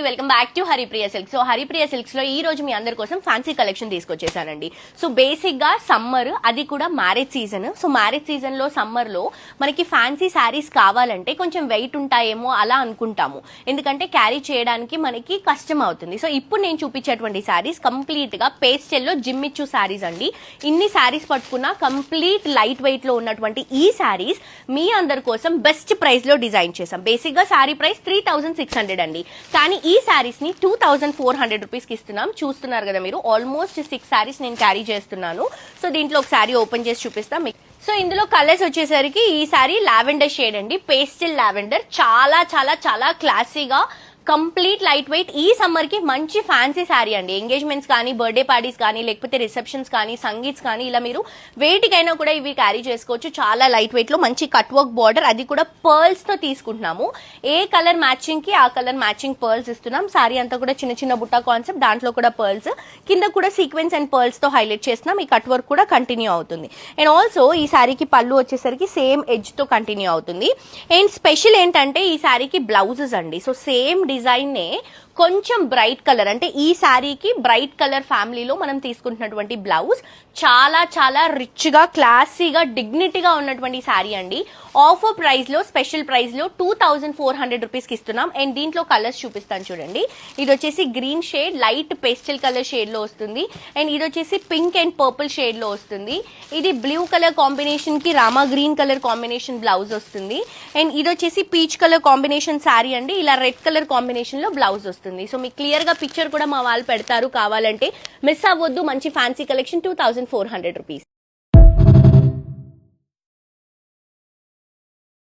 Welcome back to Haripriya silks. So Haripriya silks లో ఈ రోజు మీ అందరి కోసం ఫ్యాన్సీ కలెక్షన్ తీసుకొచ్చేసానండి. సో బేసిక్ గా సమ్మర్, అది కూడా marriage season. So marriage season లో సమ్మర్ లో మనకి ఫ్యాన్సీ శారీస్ కావాలంటే కొంచెం వెయిట్ ఉంటాయేమో అలా అనుకుంటాము, ఎందుకంటే క్యారీ చేయడానికి మనకి కష్టం అవుతుంది. సో ఇప్పుడు నేను చూపించేటువంటి శారీస్ కంప్లీట్ గా పేస్టెల్ లో జిమ్మిచ్చు శారీస్ అండి. ఇన్ని శారీస్ పట్టుకున్నా కంప్లీట్ లైట్ వెయిట్ లో ఉన్నటువంటి ఈ శారీస్ మీ అందరి కోసం బెస్ట్ ప్రైస్ లో డిజైన్ చేసాం. బేసిక్ గా శారీ ప్రైస్ 3600 అండి, కానీ ఈ శారీస్ ని 2400 రూపీస్ కి ఇస్తున్నాం. చూస్తున్నారు కదా మీరు, ఆల్మోస్ట్ 6 శారీస్ నేను క్యారీ చేస్తున్నాను. సో దీంట్లో ఒక శారీ ఓపెన్ చేసి చూపిస్తాం. సో ఇందులో కలర్స్ వచ్చేసరికి ఈ శారీ లావెండర్ షేడ్ అండి, పేస్టల్ లావెండర్. చాలా చాలా చాలా క్లాసీగా కంప్లీట్ లైట్ వెయిట్ ఈ సమ్మర్ కి మంచి ఫ్యాన్సీ శారీ అండి. ఎంగేజ్మెంట్స్ కానీ, బర్త్డే పార్టీస్ కానీ, లేకపోతే రిసెప్షన్స్ కానీ, సంగీత్స్ కానీ, ఇలా మీరు వేటికైనా కూడా ఇవి క్యారీ చేసుకోవచ్చు. చాలా లైట్ వెయిట్ లో మంచి కట్ వర్క్ బార్డర్, అది కూడా పర్ల్స్ తో తీసుకుంటున్నాము. ఏ కలర్ మ్యాచింగ్ కి ఆ కలర్ మ్యాచింగ్ పర్ల్స్ ఇస్తున్నాం. శారీ అంతా కూడా చిన్న చిన్న బుట్ట కాన్సెప్ట్, దాంట్లో కూడా పర్ల్స్, కింద కూడా సీక్వెన్స్ అండ్ పర్ల్స్ తో హైలైట్ చేస్తున్నాం. ఈ కట్ వర్క్ కూడా కంటిన్యూ అవుతుంది. అండ్ ఆల్సో ఈ శారీకి పళ్ళు వచ్చేసరికి సేమ్ ఎడ్జ్ తో కంటిన్యూ అవుతుంది. అండ్ స్పెషల్ ఏంటంటే ఈ శారీకి బ్లౌజెస్ అండి. సో సేమ్ డిజైన్ నే కొంచెం బ్రైట్ కలర్, అంటే ఈ శారీకి బ్రైట్ కలర్ ఫ్యామిలీలో మనం తీసుకుంటున్నటువంటి బ్లౌజ్ చాలా చాలా రిచ్ గా, క్లాసీగా, డిగ్నిటీగా ఉన్నటువంటి శారీ అండి. ఆఫర్ ప్రైస్ లో, స్పెషల్ ప్రైస్ లో 2400 రూపీస్ కి ఇస్తున్నాం. అండ్ దీంట్లో కలర్స్ చూపిస్తాను చూడండి. ఇది వచ్చేసి green shade, light pastel colour shade లో వస్తుంది. అండ్ ఇది వచ్చేసి పింక్ అండ్ పర్పుల్ షేడ్ లో వస్తుంది. ఇది బ్లూ కలర్ కాంబినేషన్ కి Rama green colour combination blouse వస్తుంది. అండ్ ఇది వచ్చేసి పీచ్ కలర్ కాంబినేషన్ శారీ అండి, ఇలా రెడ్ కలర్ కాంబినేషన్ లో బ్లౌజ్ వస్తుంది. సో మీకు క్లియర్ గా పిక్చర్ కూడా మా వాళ్ళు పెడతారు, కావాలంటే మిస్ అవ్వద్దు. మంచి ఫ్యాన్సీ కలెక్షన్ 2400 రూపీస్.